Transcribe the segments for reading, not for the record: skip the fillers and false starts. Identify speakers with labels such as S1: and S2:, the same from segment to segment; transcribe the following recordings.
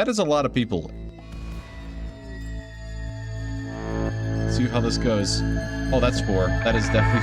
S1: That is a lot of people. Let's see how this goes. Oh, that's 4. That is definitely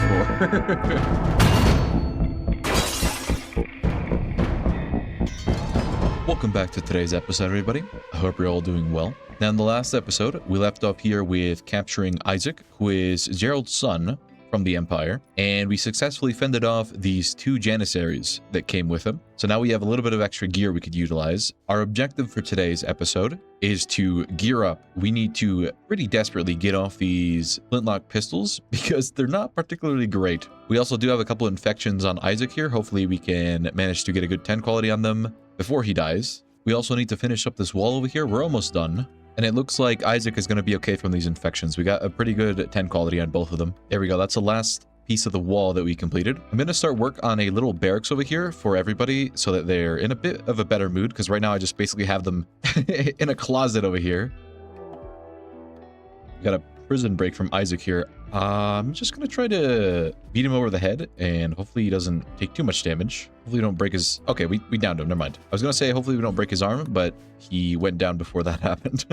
S1: 4. Welcome back to today's episode, everybody. I hope you're all doing well. Now, in the last episode, we left off here with capturing Isaac, who is Gerald's son from the Empire, and we successfully fended off these 2 Janissaries that came with him. So now we have a little bit of extra gear we could utilize. Our objective for today's episode is to gear up. We need to pretty desperately get off these flintlock pistols because they're not particularly great. We also do have a couple infections on Isaac here. Hopefully we can manage to get a good 10 quality on them before he dies. We also need to finish up this wall over here. We're almost done. And it looks like Isaac is going to be okay from these infections. We got a pretty good 10 quality on both of them. There we go. That's the last piece of the wall that we completed. I'm going to start work on a little barracks over here for everybody so that they're in a bit of a better mood, because right now I just basically have them in a closet over here. We got a prison break from Isaac here. I'm just going to try to beat him over the head, and hopefully he doesn't take too much damage. Hopefully we don't break his... Okay, we downed him. Never mind. I was going to say hopefully we don't break his arm, but he went down before that happened.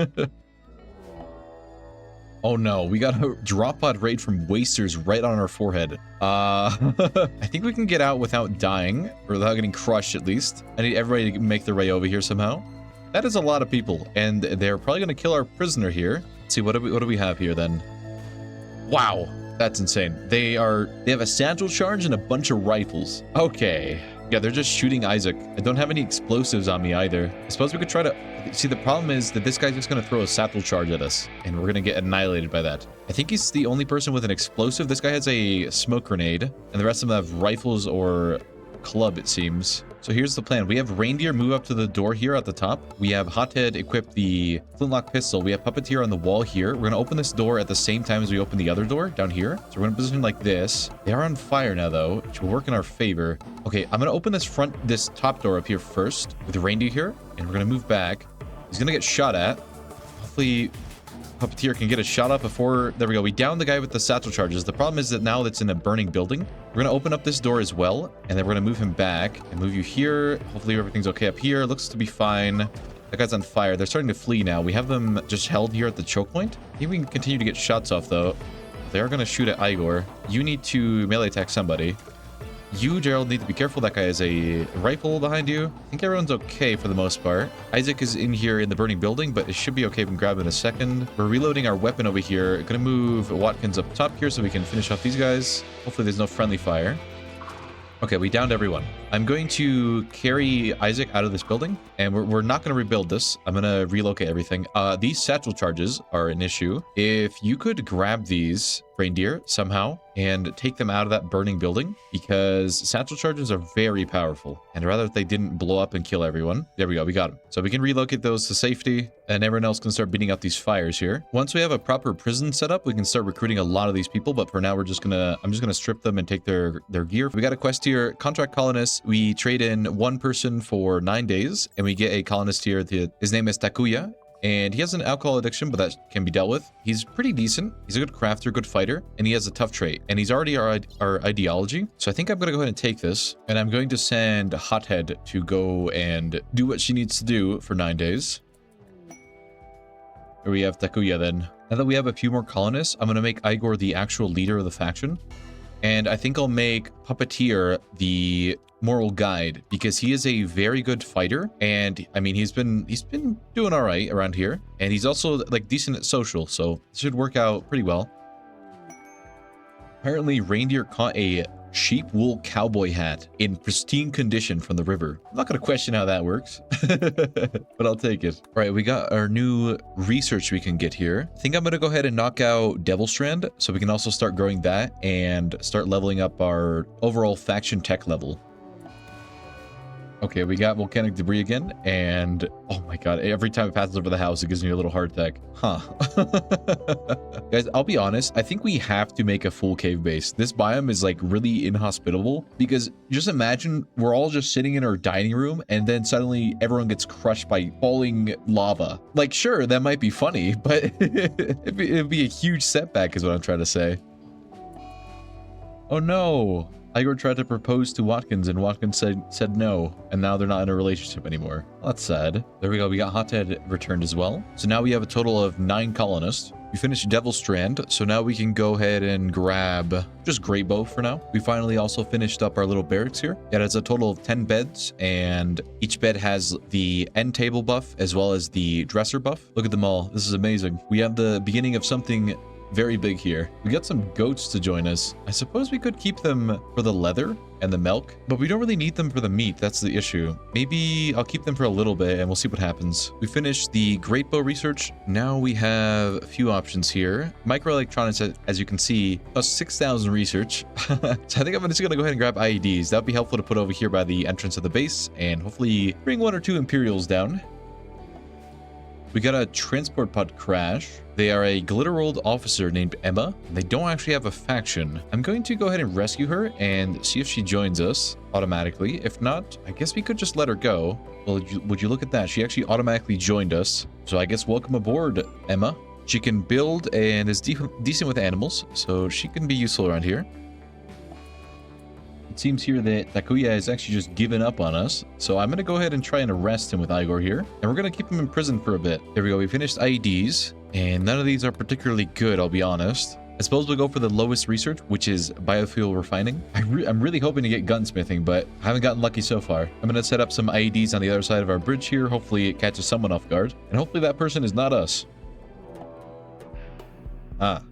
S1: Oh no, we got a drop pod raid from wasters right on our forehead. I think we can get out without dying, or without getting crushed at least. I need everybody to make their way over here somehow. That is a lot of people, and they're probably going to kill our prisoner here. Let's see, what do we have here then? Wow, that's insane. They have a satchel charge and a bunch of rifles. Okay. Yeah, they're just shooting Isaac. I don't have any explosives on me either. I suppose we could try to... See, the problem is that this guy's just going to throw a satchel charge at us, and we're going to get annihilated by that. I think he's the only person with an explosive. This guy has a smoke grenade, and the rest of them have rifles or club, it seems. So here's the plan. We have Reindeer move up to the door here at the top. We have Hothead equip the flintlock pistol. We have Puppeteer on the wall here. We're going to open this door at the same time as we open the other door down here. So we're going to position like this. They are on fire now, though, which will work in our favor. Okay, I'm going to open this top door up here first with Reindeer here, and we're going to move back. He's going to get shot at. Hopefully Puppeteer can get a shot up before... There we go. We downed the guy with the satchel charges. The problem is that now that's in a burning building. We're going to open up this door as well, and then we're going to move him back and move you here. Hopefully everything's okay up here. Looks to be fine. That guy's on fire. They're starting to flee now. We have them just held here at the choke point. I think we can continue to get shots off, though. They are going to shoot at Igor. You need to melee attack somebody. You, Gerald, need to be careful. That guy has a rifle behind you. I think everyone's okay for the most part. Isaac is in here in the burning building, but it should be okay. We can grab it in a second. We're reloading our weapon over here. Gonna move Watkins up top here so we can finish off these guys. Hopefully there's no friendly fire. Okay, we downed everyone. I'm going to carry Isaac out of this building, and we're not going to rebuild this. I'm going to relocate everything. These satchel charges are an issue. If you could grab these Reindeer somehow and take them out of that burning building, because satchel charges are very powerful, and I'd rather if they didn't blow up and kill everyone. There we go, we got them. So we can relocate those to safety, and everyone else can start beating out these fires here. Once we have a proper prison set up, we can start recruiting a lot of these people, but for now I'm just gonna strip them and take their gear. We got a quest here, contract colonists. We trade in one person for 9 days, and we get a colonist here. His name is Takuya, and he has an alcohol addiction, but that can be dealt with. He's pretty decent. He's a good crafter, good fighter, and he has a tough trait. And he's already our ideology. So I think I'm going to go ahead and take this, and I'm going to send Hothead to go and do what she needs to do for 9 days. Here we have Takuya then. Now that we have a few more colonists, I'm going to make Igor the actual leader of the faction. And I think I'll make Puppeteer the moral guide, because he is a very good fighter, and I mean he's been doing all right around here, and he's also like decent at social, so it should work out pretty well. Apparently Reindeer caught a sheep wool cowboy hat in pristine condition from the river. I'm not going to question how that works, but I'll take it. All right, we got our new research we can get here. I think I'm going to go ahead and knock out Devil Strand so we can also start growing that and start leveling up our overall faction tech level. Okay, we got volcanic debris again, and oh my god, every time it passes over the house, it gives me a little heart attack. Huh. Guys, I'll be honest, I think we have to make a full cave base. This biome is like really inhospitable, because just imagine we're all just sitting in our dining room, and then suddenly everyone gets crushed by falling lava. Like, sure, that might be funny, but it'd be a huge setback is what I'm trying to say. Oh no. Igor tried to propose to Watkins and Watkins said no, and now they're not in a relationship anymore. Well, that's sad. There we go. We got Hothead returned as well. So now we have a total of 9 colonists. We finished Devil Strand, so now we can go ahead and grab just Great Bow for now. We finally also finished up our little barracks here. It has a total of 10 beds, and each bed has the end table buff as well as the dresser buff. Look at them all. This is amazing. We have the beginning of something very big here. We got some goats to join us. I suppose we could keep them for the leather and the milk, but we don't really need them for the meat. That's the issue. Maybe I'll keep them for a little bit and we'll see what happens. We finished the Great Bow research. Now we have a few options here. Microelectronics, as you can see, plus 6,000 research. So I think I'm just gonna go ahead and grab IEDs. That'd be helpful to put over here by the entrance of the base and hopefully bring 1 or 2 Imperials down. We got a transport pod crash. They are a Glitterold officer named Emma. They don't actually have a faction. I'm going to go ahead and rescue her and see if she joins us automatically. If not, I guess we could just let her go. Well, would you look at that? She actually automatically joined us. So I guess welcome aboard, Emma. She can build and is decent with animals, so she can be useful around here. It seems here that Takuya has actually just given up on us. So I'm going to go ahead and try and arrest him with Igor here. And we're going to keep him in prison for a bit. There we go. We finished IEDs. And none of these are particularly good, I'll be honest. I suppose we'll go for the lowest research, which is biofuel refining. I'm really hoping to get gunsmithing, but I haven't gotten lucky so far. I'm going to set up some IEDs on the other side of our bridge here. Hopefully it catches someone off guard. And hopefully that person is not us. Ah.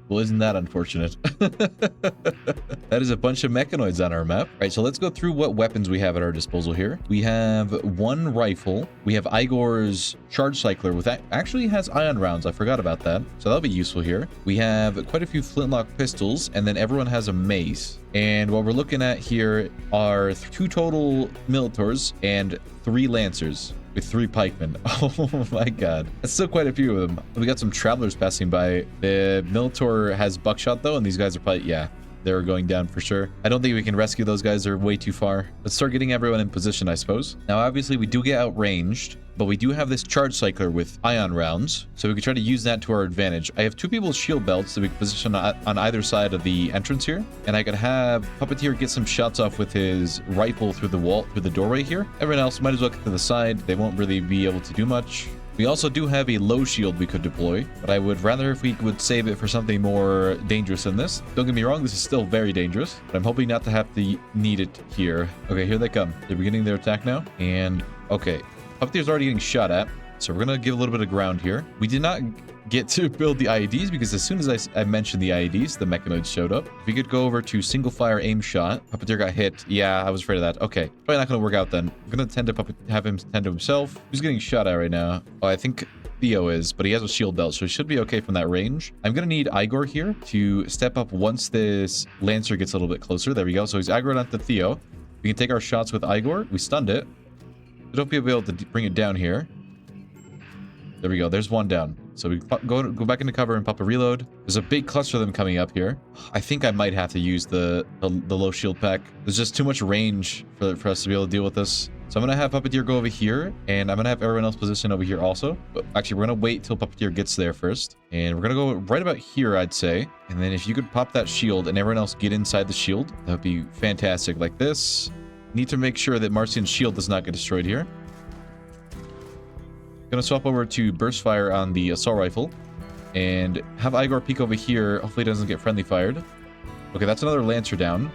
S1: Well, isn't that unfortunate? That is a bunch of mechanoids on our map. All right, so let's go through what weapons we have at our disposal here. We have 1 rifle. We have Igor's charge cycler with that actually has ion rounds. I forgot about that. So that'll be useful here. We have quite a few flintlock pistols, and then everyone has a mace. And what we're looking at here are 2 total Militors and 3 Lancers. With 3 pikemen. Oh my god. That's still quite a few of them. We got some travelers passing by. The Militor has buckshot though, and these guys are probably, yeah, they're going down for sure. I don't think we can rescue those guys. They're way too far. Let's start getting everyone in position, I suppose. Now, obviously, we do get outranged, but we do have this charge cycler with ion rounds, so we can try to use that to our advantage. I have 2 people's shield belts that we can position on either side of the entrance here, and I could have Puppeteer get some shots off with his rifle through the wall, through the doorway here. Everyone else might as well get to the side. They won't really be able to do much. We also do have a low shield we could deploy, but I would rather if we would save it for something more dangerous than this. Don't get me wrong, this is still very dangerous, but I'm hoping not to have to need it here. Okay, here they come. They're beginning their attack now, and okay. Puppeteer's already getting shot at, so we're gonna give a little bit of ground here. We did not get to build the IEDs because as soon as I mentioned the IEDs, the mechanoids showed up. If we could go over to single fire aim shot. Puppeteer got hit. Yeah, I was afraid of that. Okay, probably not gonna work out then. I'm gonna tend to have him tend to himself. Who's getting shot at right now? Oh, I think Theo is, but he has a shield belt, so he should be okay from that range. I'm gonna need Igor here to step up once this Lancer gets a little bit closer. There we go. So he's aggroed onto Theo. We can take our shots with Igor. We stunned it. I don't be able to bring it down here. There we go. There's 1 down. So we go back into cover and pop a reload. There's a big cluster of them coming up here. I think I might have to use the low shield pack. There's just too much range for us to be able to deal with this. So I'm going to have Puppeteer go over here, and I'm going to have everyone else positioned over here also. But actually, we're going to wait till Puppeteer gets there first. And we're going to go right about here, I'd say. And then if you could pop that shield and everyone else get inside the shield, that would be fantastic. Like this. Need to make sure that Marcian's shield does not get destroyed here. Gonna swap over to burst fire on the assault rifle and have Igor peek over here. Hopefully it doesn't get friendly fired. Okay, that's another Lancer down.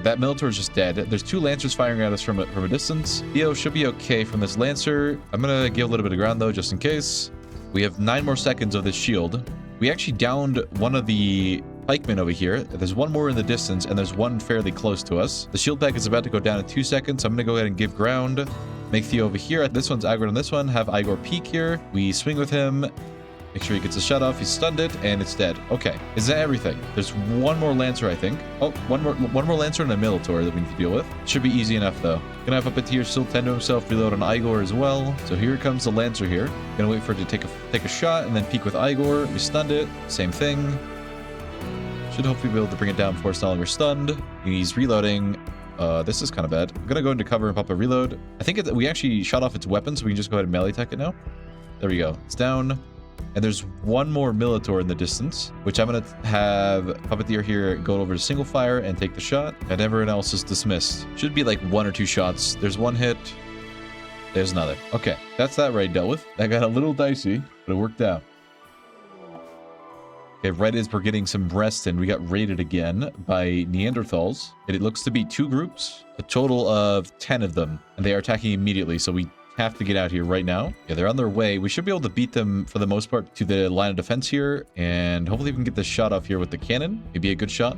S1: That Militor is just dead. There's 2 Lancers firing at us from a distance. Theo should be okay from this Lancer. I'm gonna give a little bit of ground though, just in case. We have 9 more seconds of this shield. We actually downed one of the pikemen over here. There's 1 more in the distance, and there's 1 fairly close to us. The shield pack is about to go down in 2 seconds. I'm going to go ahead and give ground. Make Theo over here. This one's aggroed on this one. Have Igor peek here. We swing with him. Make sure he gets a shot off. He's stunned it, and it's dead. Okay. Is that everything? There's 1 more Lancer, I think. Oh, one more Lancer and a Militor that we need to deal with. Should be easy enough, though. Gonna have Puppeteer still tend to himself, reload on Igor as well. So here comes the Lancer here. Gonna wait for it to take a shot, and then peek with Igor. We stunned it. Same thing. Should hopefully be able to bring it down before it's no longer stunned. He's reloading. This is kind of bad. I'm gonna go into cover and pop a reload. I think we actually shot off its weapon, so we can just go ahead and melee attack it now. There we go. It's down. And there's one more Militor in the distance, which I'm going to have Puppeteer here go over to single fire and take the shot. And everyone else is dismissed. Should be like 1 or 2 shots. There's 1 hit. There's another. Okay, that's that raid dealt with. That got a little dicey, but it worked out. Okay, right as we're getting some rest in, we got raided again by Neanderthals. And it looks to be 2 groups, a total of 10 of them. And they are attacking immediately, so we have to get out here right now. Yeah, they're on their way. We should be able to beat them, for the most part, to the line of defense here. And hopefully we can get this shot off here with the cannon. Maybe a good shot.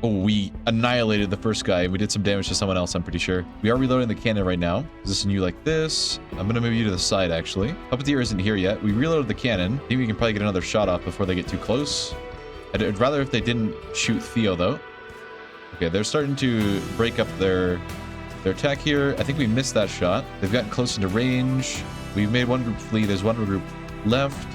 S1: Oh, we annihilated the first guy. We did some damage to someone else, I'm pretty sure. We are reloading the cannon right now. Position you like this. I'm going to move you to the side, actually. Puppeteer isn't here yet. We reloaded the cannon. I think we can probably get another shot off before they get too close. I'd rather if they didn't shoot Theo, though. Okay, they're starting to break up their attack here. I think we missed that shot. They've gotten close into range. We've made 1 group flee. There's 1 group left.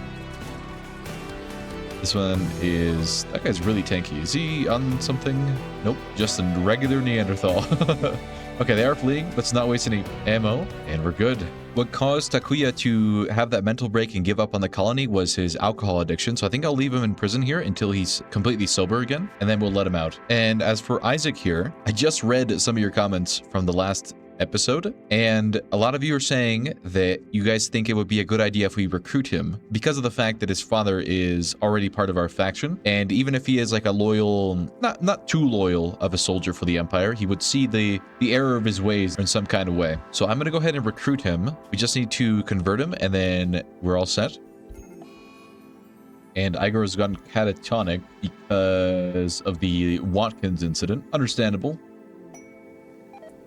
S1: This one is... That guy's really tanky. Is he on something? Nope. Just a regular Neanderthal. Okay, they are fleeing. Let's not waste any ammo. And we're good. What caused Takuya to have that mental break and give up on the colony was his alcohol addiction. So I think I'll leave him in prison here until he's completely sober again. And then we'll let him out. And as for Isaac here, I just read some of your comments from the last episode, and a lot of you are saying that you guys think it would be a good idea if we recruit him because of the fact that his father is already part of our faction, and even if he is like a loyal, not too loyal of a soldier for the Empire, he would see the error of his ways in some kind of way. So I'm gonna go ahead and recruit him. We just need to convert him, and then we're all set. And Igor has gone catatonic because of the Watkins incident. Understandable.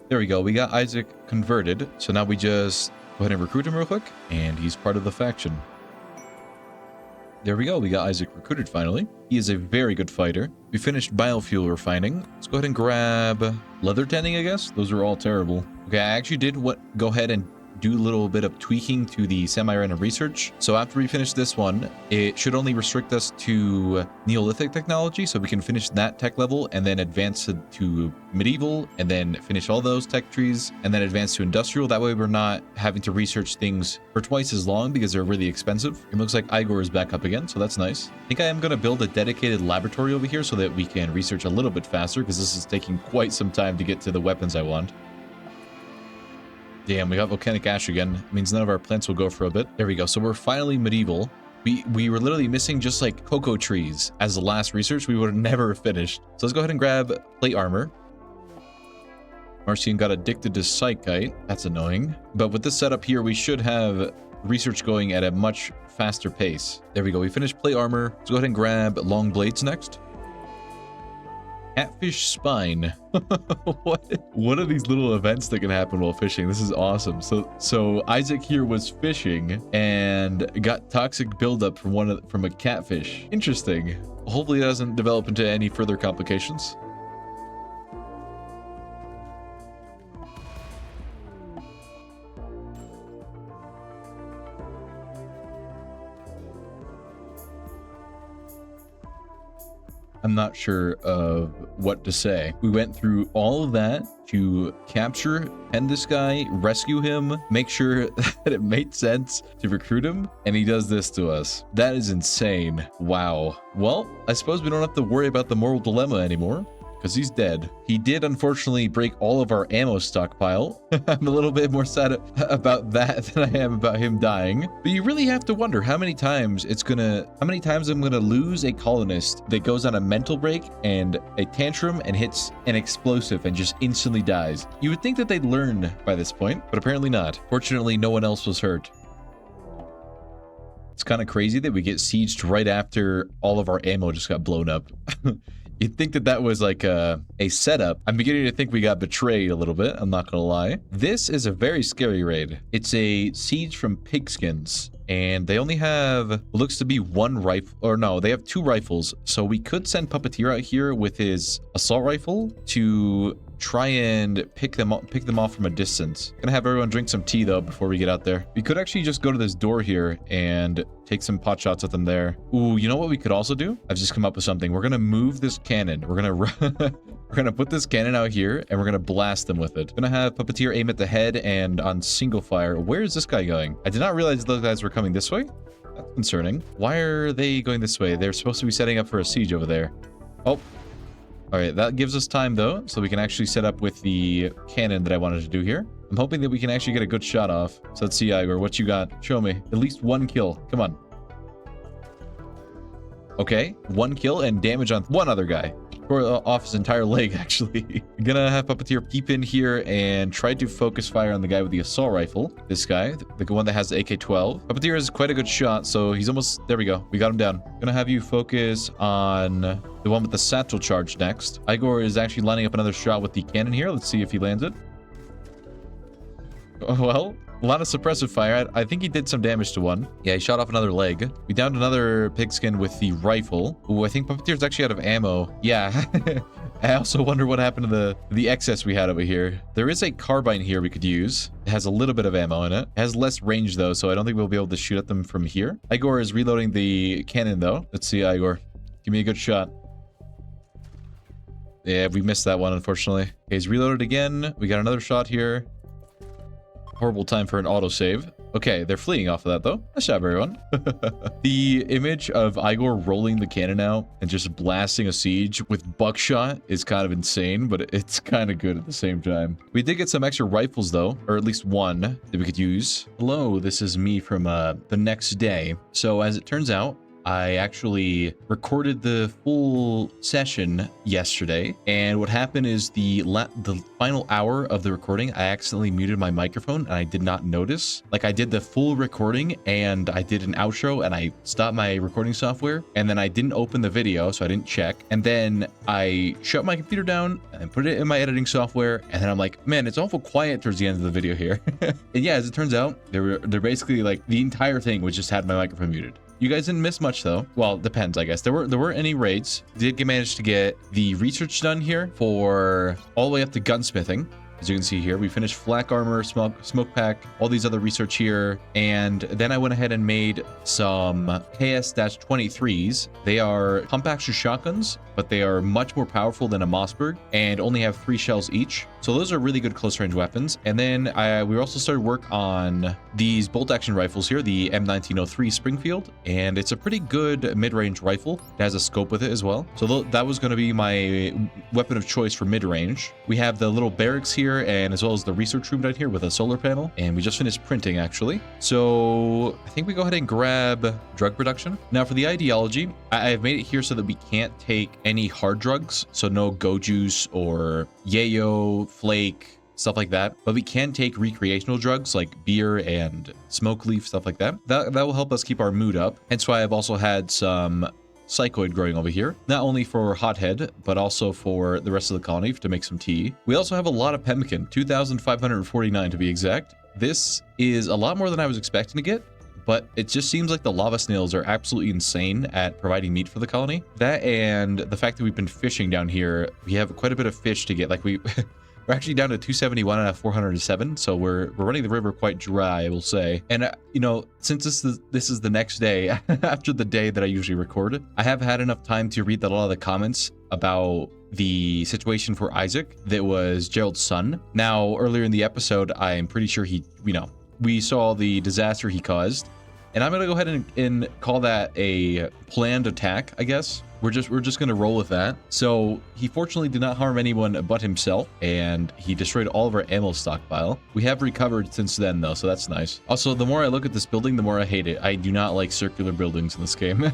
S1: There we go. We got Isaac converted. So now we just go ahead and recruit him real quick. And he's part of the faction. There we go. We got Isaac recruited finally. He is a very good fighter. We finished biofuel refining. Let's go ahead and grab leather tanning, I guess. Those are all terrible. Okay, I actually did go ahead and do a little bit of tweaking to the semi-random research. So after we finish this one, it should only restrict us to Neolithic technology, so we can finish that tech level and then advance to medieval and then finish all those tech trees and then advance to industrial. That way we're not having to research things for twice as long because they're really expensive. It looks like Igor is back up again, so that's nice. I think I am going to build a dedicated laboratory over here so that we can research a little bit faster because this is taking quite some time to get to the weapons I want. Damn, we got volcanic ash again. It means none of our plants will go for a bit. There we go. So we're finally medieval. We were literally missing just like cocoa trees as the last research. We would have never finished. So let's go ahead and grab plate armor. Marcian got addicted to psychite. That's annoying. But with this setup here, we should have research going at a much faster pace. There we go. We finished plate armor. Let's go ahead and grab long blades next. Catfish spine. What are these little events that can happen while fishing? This is awesome. So Isaac here was fishing and got toxic buildup from a catfish. Interesting. Hopefully it doesn't develop into any further complications. I'm not sure of what to say. We went through all of that to capture this guy, rescue him, make sure that it made sense to recruit him, and he does this to us. That is insane. Wow. Well, I suppose we don't have to worry about the moral dilemma anymore, because he's dead. He did unfortunately break all of our ammo stockpile. I'm a little bit more sad about that than I am about him dying. But you really have to wonder how many times I'm gonna lose a colonist that goes on a mental break and a tantrum and hits an explosive and just instantly dies. You would think that they'd learn by this point, but apparently not. Fortunately, no one else was hurt. It's kind of crazy that we get sieged right after all of our ammo just got blown up. You'd think that that was like a setup. I'm beginning to think we got betrayed a little bit. I'm not gonna lie. This is a very scary raid. It's a siege from Pigskins, and they only have what looks to be one rifle, or no, they have 2 rifles. So we could send Puppeteer out here with his assault rifle to try and pick them off from a distance. Gonna have everyone drink some tea though before we get out there. We could actually just go to this door here and take some pot shots at them there. Ooh, you know what we could also do? I've just come up with something. We're gonna move this cannon. We're gonna put this cannon out here and we're gonna blast them with it. Gonna have Puppeteer aim at the head and on single fire. Where is this guy going? I did not realize those guys were coming this way. That's concerning. Why are they going this way? They're supposed to be setting up for a siege over there. Oh. All right, that gives us time, though, so we can actually set up with the cannon that I wanted to do here. I'm hoping that we can actually get a good shot off. So let's see, Igor, what you got? Show me. At least one kill. Come on. Okay, one kill and damage on one other guy. Or off his entire leg, actually. I'm gonna have Puppeteer peep in here and try to focus fire on the guy with the assault rifle. This guy, the one that has the AK-12. Puppeteer is quite a good shot, so he's almost... There we go. We got him down. Gonna have you focus on the one with the satchel charge next. Igor is actually lining up another shot with the cannon here. Let's see if he lands it. Oh, well... A lot of suppressive fire. I think he did some damage to one. Yeah, he shot off another leg. We downed another pigskin with the rifle. Ooh, I think Puppeteer's actually out of ammo. Yeah. I also wonder what happened to the excess we had over here. There is a carbine here we could use. It has a little bit of ammo in it. It has less range, though, so I don't think we'll be able to shoot at them from here. Igor is reloading the cannon, though. Let's see, Igor. Give me a good shot. Yeah, we missed that one, unfortunately. Okay, he's reloaded again. We got another shot here. Horrible time for an autosave. Okay, they're fleeing off of that, though. Nice job, everyone. The image of Igor rolling the cannon out and just blasting a siege with buckshot is kind of insane, but it's kind of good at the same time. We did get some extra rifles, though, or at least one that we could use. Hello, this is me from the next day. So as it turns out, I actually recorded the full session yesterday, and what happened is the final hour of the recording, I accidentally muted my microphone, and I did not notice. Like, I did the full recording, and I did an outro, and I stopped my recording software, and then I didn't open the video, so I didn't check, and then I shut my computer down, and put it in my editing software, and then I'm like, man, it's awful quiet towards the end of the video here. And yeah, as it turns out, they're basically, like, the entire thing was just had my microphone muted. You guys didn't miss much, though. Well, depends, I guess. There weren't any raids. Did manage to get the research done here for all the way up to gunsmithing. As you can see here, we finished flak armor, smoke pack, all these other research here. And then I went ahead and made some KS-23s. They are pump action shotguns, but they are much more powerful than a Mossberg and only have 3 shells each. So those are really good close range weapons. And then we also started work on these bolt action rifles here, the M1903 Springfield, and it's a pretty good mid-range rifle. It has a scope with it as well. So that was going to be my weapon of choice for mid-range. We have the little barracks here, and as well as the research room down here with a solar panel. And we just finished printing, actually. So I think we go ahead and grab drug production. Now for the ideology, I've made it here so that we can't take any hard drugs. So no go juice or yayo, flake, stuff like that. But we can take recreational drugs like beer and smoke leaf, stuff like that. That will help us keep our mood up. Hence why I've also had some psychoid growing over here, not only for Hothead, but also for the rest of the colony to make some tea. We also have a lot of pemmican, 2,549 to be exact. This is a lot more than I was expecting to get, but it just seems like the lava snails are absolutely insane at providing meat for the colony. That and the fact that we've been fishing down here, we have quite a bit of fish to get. Like we're actually down to 271 out of 407, so we're running the river quite dry, I will say. And you know, since this is the next day after the day that I usually record, I have had enough time to read a lot of the comments about the situation for Isaac that was Gerald's son. Now, earlier in the episode, I'm pretty sure we saw the disaster he caused, and I'm gonna go ahead and call that a planned attack, I guess. We're just gonna roll with that. So he fortunately did not harm anyone but himself, and he destroyed all of our ammo stockpile. We have recovered since then, though, so that's nice. Also, the more I look at this building, the more I hate it. I do not like circular buildings in this game.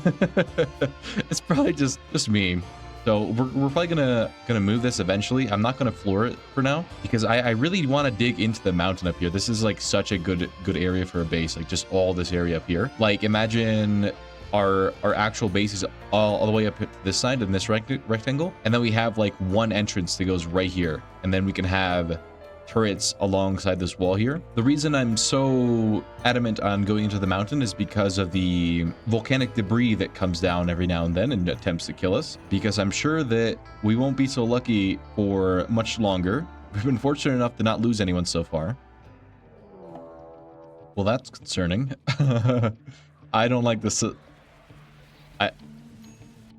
S1: It's probably just me. So we're probably gonna move this eventually. I'm not gonna floor it for now because I really want to dig into the mountain up here. This is like such a good area for a base, like just all this area up here. Like imagine our actual base is all the way up to this side in this rectangle, and then we have like one entrance that goes right here, and then we can have turrets alongside this wall here. The reason I'm so adamant on going into the mountain is because of the volcanic debris that comes down every now and then and attempts to kill us, because I'm sure that we won't be so lucky for much longer. We've been fortunate enough to not lose anyone so far. Well, that's concerning. I don't like this.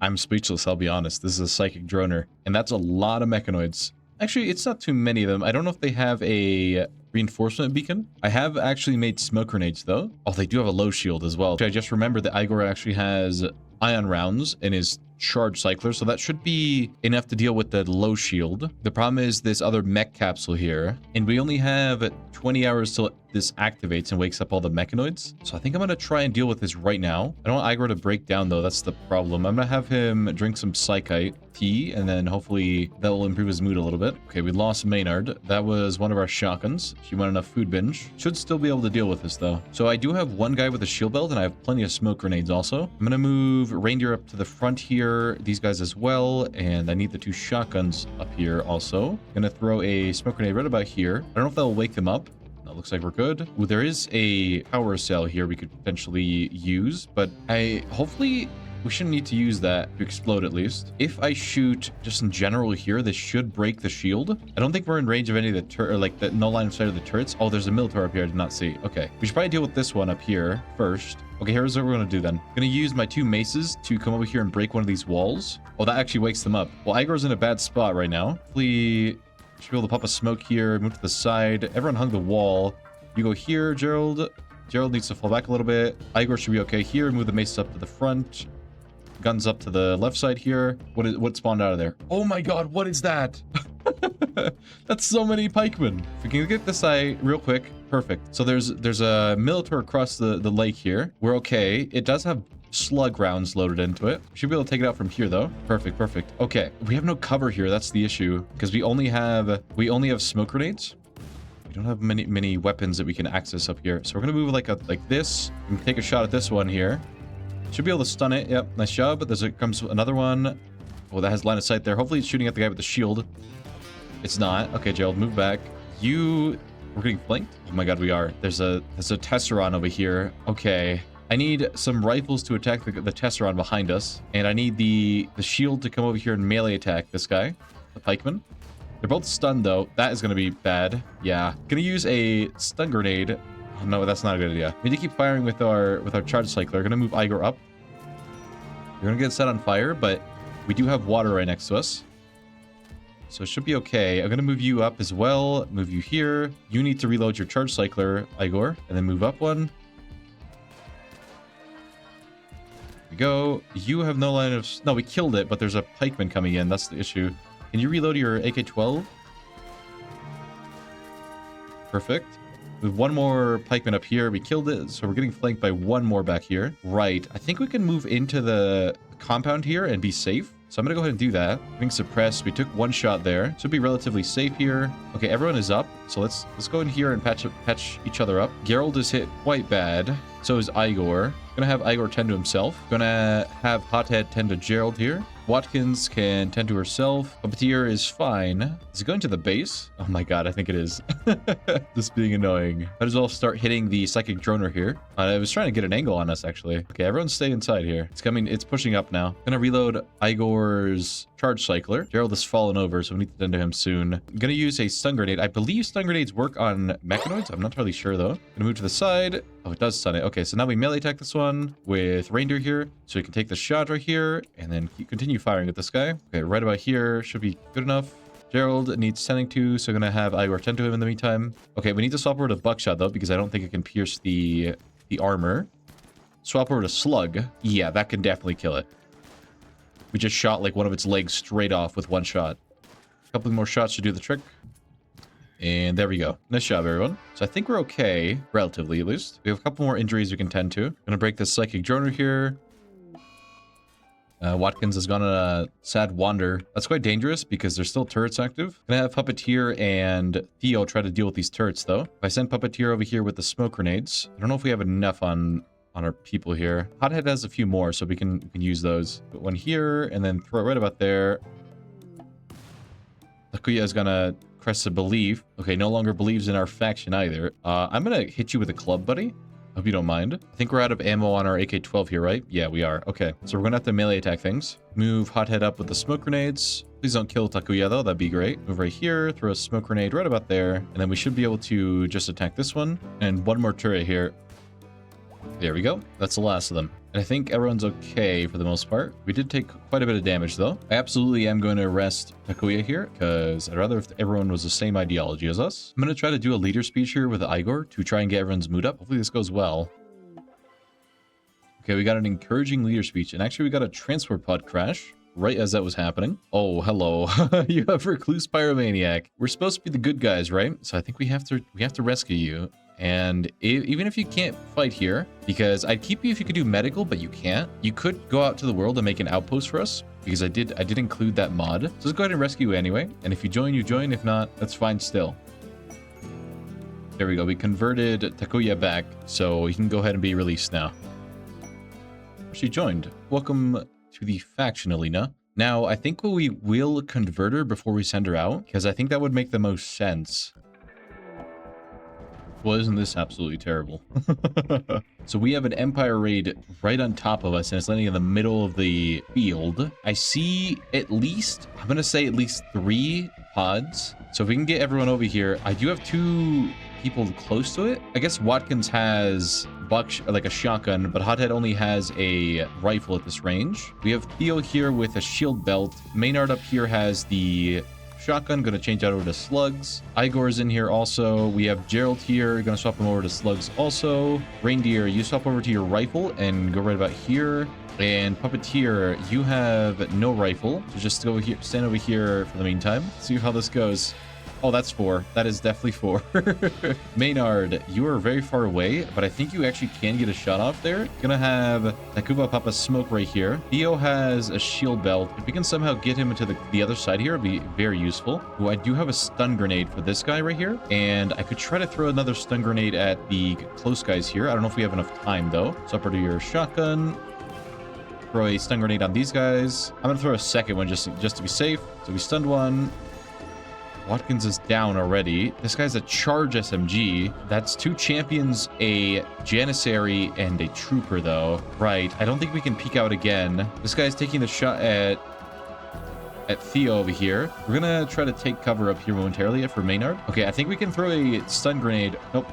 S1: I'm speechless, I'll be honest. This is a psychic droner, and that's a lot of mechanoids. Actually, it's not too many of them. I don't know if they have a reinforcement beacon. I have actually made smoke grenades though. Oh, they do have a low shield as well. I just remembered that Igor actually has ion rounds in his charge cycler, so that should be enough to deal with the low shield. The problem is this other mech capsule here, and we only have 20 hours till this activates and wakes up all the mechanoids. So I think I'm gonna try and deal with this right now. I don't want Igor to break down though, that's the problem. I'm gonna have him drink some psychite tea, and then hopefully that will improve his mood a little bit. Okay, we lost Maynard. That was one of our shotguns. She went enough food binge. Should still be able to deal with this though. So I do have one guy with a shield belt, and I have plenty of smoke grenades also. I'm gonna move Reindeer up to the front here, these guys as well, and I need the 2 shotguns up here also. Gonna throw a smoke grenade right about here. I don't know if that will wake them up. No, looks like we're good. Ooh, there is a power cell here we could potentially use, but hopefully we shouldn't need to use that to explode at least. If I shoot just in general here, this should break the shield. I don't think we're in range of any of the no line of sight of the turrets. Oh, there's a Minotaur up here I did not see. Okay, we should probably deal with this one up here first. Okay, here's what we're gonna do then. I'm gonna use my 2 maces to come over here and break one of these walls. Oh, that actually wakes them up. Well, Igor's in a bad spot right now. Hopefully, should be able to pop a smoke here, move to the side. Everyone hung the wall. You go here, Gerald. Gerald needs to fall back a little bit. Igor should be okay here. Move the maces up to the front. Guns up to the left side here. What spawned out of there? Oh my god, what is that? That's so many pikemen. If we can get this side real quick, perfect. So there's a Minotaur across the lake here. We're okay. It does have slug rounds loaded into it. Should be able to take it out from here though. Perfect, perfect. Okay, we have no cover here. That's the issue, because we only have smoke grenades. We don't have many weapons that we can access up here. So we're gonna move like this and take a shot at this one here. Should be able to stun it. Yep, nice job. But comes another one. Oh, that has line of sight there. Hopefully it's shooting at the guy with the shield. It's not. Okay, Gerald, move back. We're getting flanked? Oh my god, we are. There's a Tesseron over here. Okay. I need some rifles to attack the Tesseron behind us. And I need the shield to come over here and melee attack this guy. The pikeman. They're both stunned though. That is going to be bad. Yeah. Gonna use a stun grenade. Oh, no, that's not a good idea. We need to keep firing with our charge cycler. We're gonna move Igor up. We're gonna get set on fire, but we do have water right next to us, so it should be okay. I'm gonna move you up as well. Move you here. You need to reload your charge cycler, Igor, and then move up one. There we go. You have no line of... No, we killed it, but there's a pikeman coming in. That's the issue. Can you reload your AK-12? Perfect. With one more pikeman up here, we killed it, so we're getting flanked by one more back here. Right, I think we can move into the compound here and be safe. So I'm gonna go ahead and do that. Being suppressed, we took 1 shot there. Should be relatively safe here. Okay, everyone is up, so let's go in here and patch each other up. Gerald is hit quite bad. So is Igor. Gonna have Igor tend to himself. Gonna have Hothead tend to Gerald here. Watkins can tend to herself. Puppeteer is fine. Is it going to the base? Oh my god, I think it is. This being annoying. Might as well start hitting the psychic droner here. I was trying to get an angle on us, actually. Okay, everyone stay inside here. It's coming. It's pushing up now. Gonna reload Igor's charge cycler. Gerald has fallen over, so we need to tend to him soon. I'm gonna use a stun grenade. I believe stun grenades work on mechanoids. I'm not really sure, though. Gonna move to the side. Oh, it does stun it. Okay, so now we melee attack this one with Reindeer here. So we can take the shot right here and then continue firing at this guy. Okay, right about here should be good enough. Gerald needs tending to, so I'm going to have Igor tend to him in the meantime. Okay, we need to swap over to buckshot, though, because I don't think it can pierce the armor. Swap over to slug. Yeah, that can definitely kill it. We just shot like one of its legs straight off with 1 shot. A couple more shots should do the trick. And there we go. Nice job, everyone. So I think we're okay, relatively at least. We have a couple more injuries we can tend to. Gonna break this psychic droner here. Watkins has gone on a sad wander. That's quite dangerous because there's still turrets active. Gonna have Puppeteer and Theo try to deal with these turrets, though. If I send Puppeteer over here with the smoke grenades, I don't know if we have enough on our people here. Hothead has a few more, so we can use those. Put one here and then throw it right about there. Takuya is gonna crest a belief. Okay, no longer believes in our faction either. I'm gonna hit you with a club, buddy. Hope you don't mind. I think we're out of ammo on our AK-12 here, right? Yeah, we are. Okay, so we're gonna have to melee attack things. Move Hothead up with the smoke grenades. Please don't kill Takuya, though. That'd be great. Move right here, throw a smoke grenade right about there, and then we should be able to just attack this one. And one more turret here. There we go. That's the last of them. And I think everyone's okay for the most part. We did take quite a bit of damage, though. I absolutely am going to arrest Takuya here, because I'd rather if everyone was the same ideology as us. I'm going to try to do a leader speech here with Igor to try and get everyone's mood up. Hopefully this goes well. Okay, we got an encouraging leader speech, and actually we got a transport pod crash right as that was happening. Oh, hello. You have Recluse Pyromaniac. We're supposed to be the good guys, right? So I think we have to rescue you. And even if you can't fight here, because I'd keep you if you could do medical, but you can't. You could go out to the world and make an outpost for us, because I did include that mod. So let's go ahead and rescue you anyway. And if you join, you join. If not, that's fine still. There we go. We converted Takuya back, so he can go ahead and be released now. She joined. Welcome to the faction, Alina. Now, I think we will convert her before we send her out, because I think that would make the most sense. Well, isn't this absolutely terrible? So we have an Empire raid right on top of us, and it's landing in the middle of the field. I see at least, I'm going to say at least 3 pods. So if we can get everyone over here, I do have 2 people close to it. I guess Watkins has like a shotgun, but Hothead only has a rifle at this range. We have Theo here with a shield belt. Maynard up here has the shotgun, gonna change that over to slugs. Igor's in here also. We have Gerald here, gonna swap him over to slugs also. Reindeer, you swap over to your rifle and go right about here. And Puppeteer, you have no rifle, so just go here, stand over here for the meantime. See how this goes. Oh, that's 4. That is definitely 4. Maynard, you are very far away, but I think you actually can get a shot off there. Gonna have Takuba Papa smoke right here. Theo has a shield belt. If we can somehow get him into the other side here, it'd be very useful. Ooh, I do have a stun grenade for this guy right here, and I could try to throw another stun grenade at the close guys here. I don't know if we have enough time, though. So up to your shotgun. Throw a stun grenade on these guys. I'm gonna throw a second one just to be safe. So we stunned one. Watkins is down already. This guy's a charge SMG. That's 2 champions, a Janissary, and a trooper, though. Right. I don't think we can peek out again. This guy's taking the shot at Theo over here. We're gonna try to take cover up here momentarily for Maynard. Okay, I think we can throw a stun grenade. Nope.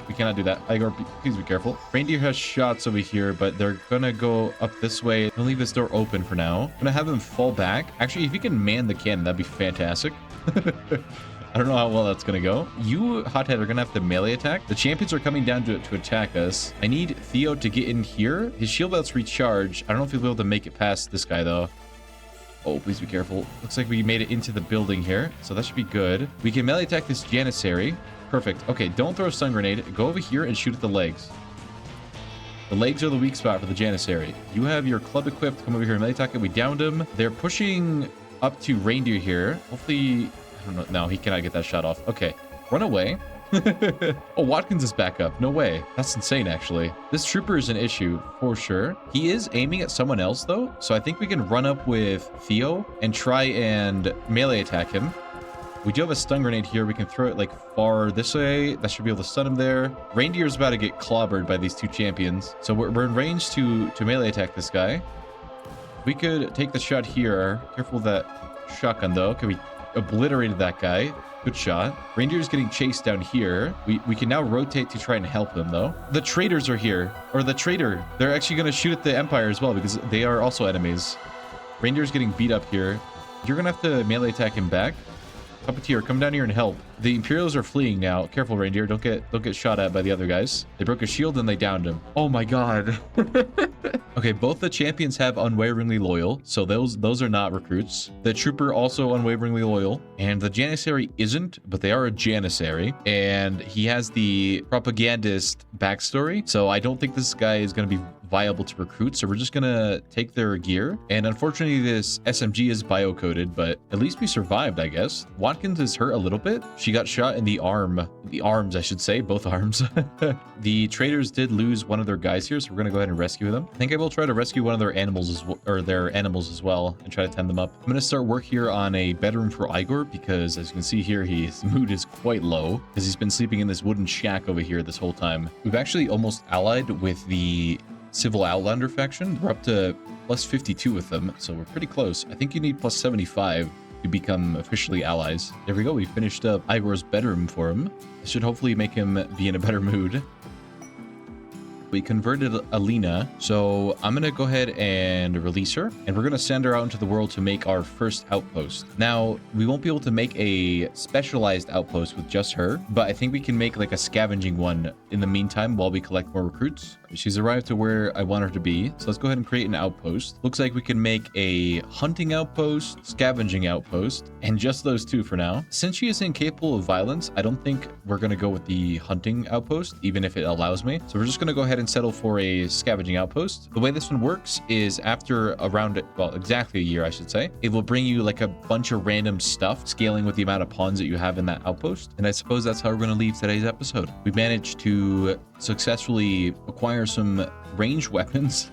S1: We cannot do that. Igor, please be careful. Reindeer has shots over here, but they're gonna go up this way. I'm gonna leave this door open for now. I'm gonna have him fall back. Actually, if he can man the cannon, that'd be fantastic. I don't know how well that's gonna go. You, Hothead, are gonna have to melee attack. The champions are coming down to attack us. I need Theo to get in here. His shield belt's recharged. I don't know if he'll be able to make it past this guy, though. Oh, please be careful. Looks like we made it into the building here, so that should be good. We can melee attack this Janissary. Perfect. Okay, don't throw a stun grenade. Go over here and shoot at the legs. The legs are the weak spot for the Janissary. You have your club equipped. Come over here and melee attack it. We downed him. They're pushing up to Reindeer here. Hopefully, I don't know. No, he cannot get that shot off. Okay, run away. Oh, Watkins is back up. No way. That's insane, actually. This trooper is an issue for sure. He is aiming at someone else, though. So I think we can run up with Theo and try and melee attack him. We do have a stun grenade here. We can throw it like far this way. That should be able to stun him there. Reindeer's about to get clobbered by these 2 champions. So we're in range to melee attack this guy. We could take the shot here. Careful with that shotgun, though. Okay, we obliterated that guy. Good shot. Reindeer's getting chased down here. We can now rotate to try and help them, though. The traitors are here. Or the traitor. They're actually going to shoot at the Empire as well, because they are also enemies. Reindeer's getting beat up here. You're going to have to melee attack him back. Puppeteer, come down here and help. The Imperials are fleeing now. Careful, Reindeer. Don't get shot at by the other guys. They broke a shield and they downed him. Oh my god. Okay, both the champions have unwaveringly loyal, so those are not recruits. The trooper also unwaveringly loyal, and the Janissary isn't, but they are a Janissary, and he has the propagandist backstory, so I don't think this guy is going to be viable to recruit, so we're just gonna take their gear. And unfortunately, this SMG is bio-coded, but at least we survived, I guess. Watkins is hurt a little bit. She got shot in the arms, I should say, both arms. The traders did lose one of their guys here, so we're gonna go ahead and rescue them. I think I will try to rescue one of their animals as well, and try to tend them up. I'm gonna start work here on a bedroom for Igor, because as you can see here, his mood is quite low, because he's been sleeping in this wooden shack over here this whole time. We've actually almost allied with the Civil Outlander faction. We're up to plus 52 with them, so we're pretty close. I think you need plus 75 to become officially allies. There we go. We finished up Igor's bedroom for him. This should hopefully make him be in a better mood. We converted Alina, so I'm gonna go ahead and release her, and we're gonna send her out into the world to make our first outpost. Now, we won't be able to make a specialized outpost with just her, but I think we can make like a scavenging one in the meantime while we collect more recruits. She's arrived to where I want her to be, so let's go ahead and create an outpost. Looks like we can make a hunting outpost, scavenging outpost, and just those two for now. Since she is incapable of violence, I don't think we're gonna go with the hunting outpost, even if it allows me. So we're just gonna go ahead and settle for a scavenging outpost. The way this one works is after around, well, exactly a year, I should say, it will bring you like a bunch of random stuff, scaling with the amount of pawns that you have in that outpost. And I suppose that's how we're gonna leave today's episode. We managed to successfully acquire some ranged weapons.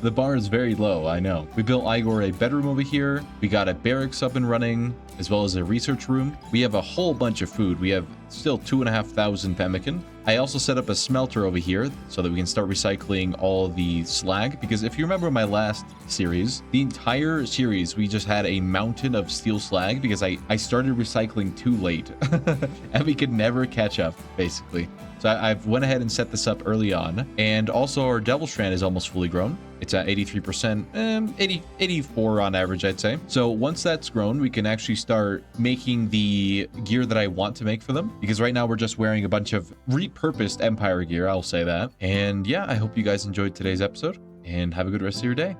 S1: The bar is very low, I know. We built Igor a bedroom over here. We got a barracks up and running, as well as a research room. We have a whole bunch of food. We have still 2,500 pemmican. I also set up a smelter over here so that we can start recycling all the slag, because if you remember my last series, the entire series, we just had a mountain of steel slag because I started recycling too late and we could never catch up, basically. So I've went ahead and set this up early on. And also our Devil Strand is almost fully grown. It's at 83%, 84 on average, I'd say. So once that's grown, we can actually start making the gear that I want to make for them. Because right now we're just wearing a bunch of repurposed Empire gear, I'll say that. And yeah, I hope you guys enjoyed today's episode and have a good rest of your day.